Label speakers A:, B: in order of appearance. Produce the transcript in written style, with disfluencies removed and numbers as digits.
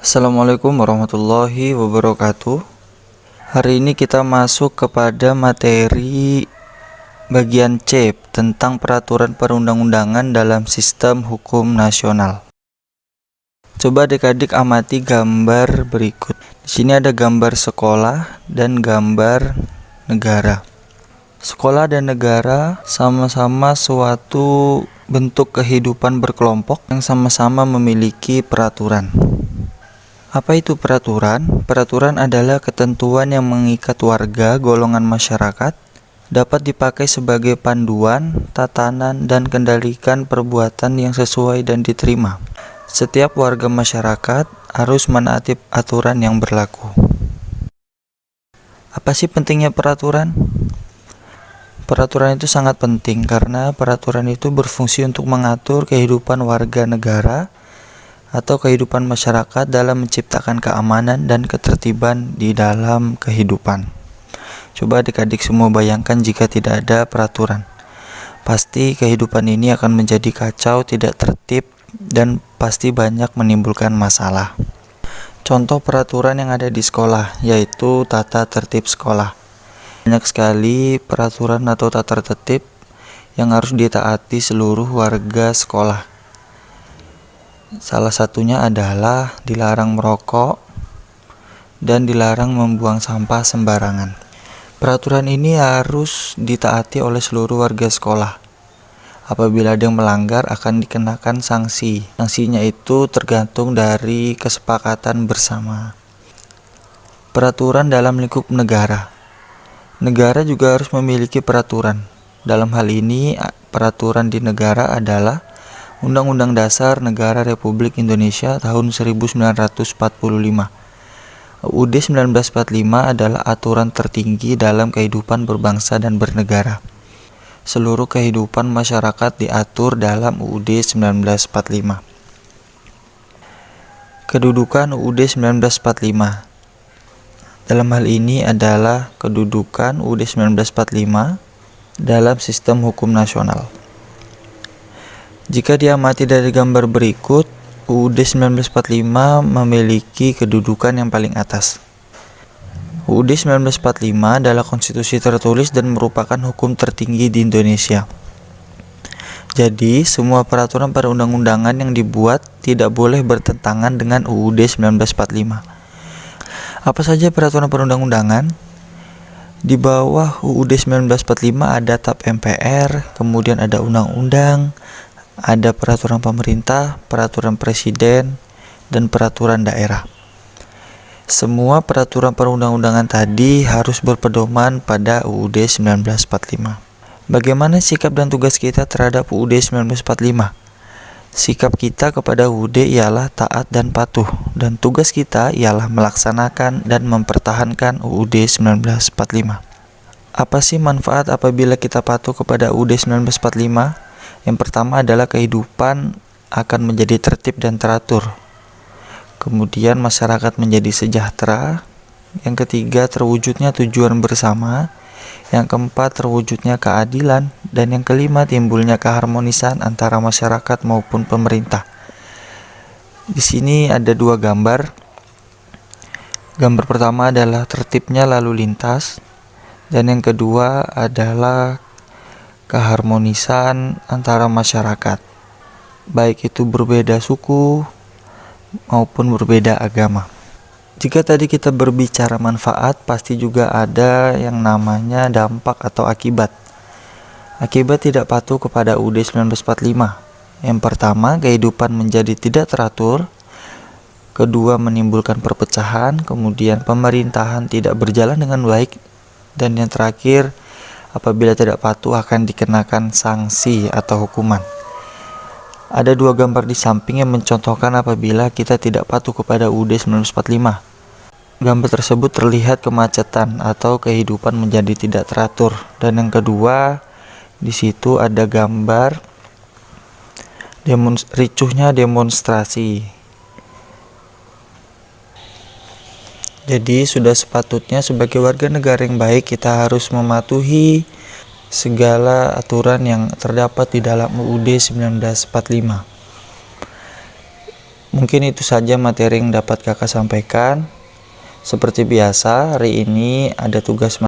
A: Assalamualaikum warahmatullahi wabarakatuh. Hari ini kita masuk kepada materi bagian C tentang peraturan perundang-undangan dalam sistem hukum nasional. Coba adik-adik amati gambar berikut. Di sini ada gambar sekolah dan gambar negara. Sekolah dan negara sama-sama suatu bentuk kehidupan berkelompok yang sama-sama memiliki peraturan. Apa itu peraturan? Peraturan adalah ketentuan yang mengikat warga, golongan masyarakat, dapat dipakai sebagai panduan, tatanan, dan kendalikan perbuatan yang sesuai dan diterima. Setiap warga masyarakat harus menaati aturan yang berlaku. Apa sih pentingnya peraturan? Peraturan itu sangat penting karena peraturan itu berfungsi untuk mengatur kehidupan warga negara atau kehidupan masyarakat dalam menciptakan keamanan dan ketertiban di dalam kehidupan. Coba adik-adik semua bayangkan jika tidak ada peraturan. Pasti kehidupan ini akan menjadi kacau, tidak tertib, dan pasti banyak menimbulkan masalah. Contoh peraturan yang ada di sekolah, yaitu tata tertib sekolah. Banyak sekali peraturan atau tata tertib yang harus ditaati seluruh warga sekolah. Salah satunya adalah dilarang merokok dan dilarang membuang sampah sembarangan. Peraturan ini harus ditaati oleh seluruh warga sekolah. Apabila ada yang melanggar akan dikenakan sanksi. Sanksinya itu tergantung dari kesepakatan bersama. Peraturan dalam lingkup negara. Negara juga harus memiliki peraturan. Dalam hal ini, peraturan di negara adalah Undang-Undang Dasar Negara Republik Indonesia tahun 1945. UUD 1945 adalah aturan tertinggi dalam kehidupan berbangsa dan bernegara. Seluruh kehidupan masyarakat diatur dalam UUD 1945. Kedudukan UUD 1945. Dalam hal ini adalah kedudukan UUD 1945 dalam sistem hukum nasional. Jika diamati dari gambar berikut, UUD 1945 memiliki kedudukan yang paling atas. UUD 1945 adalah konstitusi tertulis dan merupakan hukum tertinggi di Indonesia. Jadi, semua peraturan perundang-undangan yang dibuat tidak boleh bertentangan dengan UUD 1945. Apa saja peraturan perundang-undangan? Di bawah UUD 1945 ada TAP MPR, kemudian ada undang-undang, ada peraturan pemerintah, peraturan presiden, dan peraturan daerah. Semua peraturan perundang-undangan tadi harus berpedoman pada UUD 1945. Bagaimana sikap dan tugas kita terhadap UUD 1945? Sikap kita kepada UUD ialah taat dan patuh, dan tugas kita ialah melaksanakan dan mempertahankan UUD 1945. Apa sih manfaat apabila kita patuh kepada UUD 1945? Yang pertama adalah kehidupan akan menjadi tertib dan teratur. Kemudian masyarakat menjadi sejahtera. Yang ketiga terwujudnya tujuan bersama. Yang keempat terwujudnya keadilan. Dan yang kelima timbulnya keharmonisan antara masyarakat maupun pemerintah. Di sini ada dua gambar. Gambar pertama adalah tertibnya lalu lintas. Dan yang kedua adalah keharmonisan antara masyarakat, baik itu berbeda suku maupun berbeda agama. Jika tadi kita berbicara manfaat, pasti juga ada yang namanya dampak atau akibat. Akibat tidak patuh kepada UUD 1945. Yang pertama, kehidupan menjadi tidak teratur. Kedua, menimbulkan perpecahan. Kemudian pemerintahan tidak berjalan dengan baik. Dan yang terakhir, apabila tidak patuh akan dikenakan sanksi atau hukuman. Ada dua gambar di samping yang mencontohkan apabila kita tidak patuh kepada UUD 1945. Gambar tersebut terlihat kemacetan atau kehidupan menjadi tidak teratur. Dan yang kedua, di situ ada gambar ricuhnya demonstrasi. Jadi sudah sepatutnya sebagai warga negara yang baik kita harus mematuhi segala aturan yang terdapat di dalam UUD 1945. Mungkin itu saja materi yang dapat kakak sampaikan. Seperti biasa, hari ini ada tugas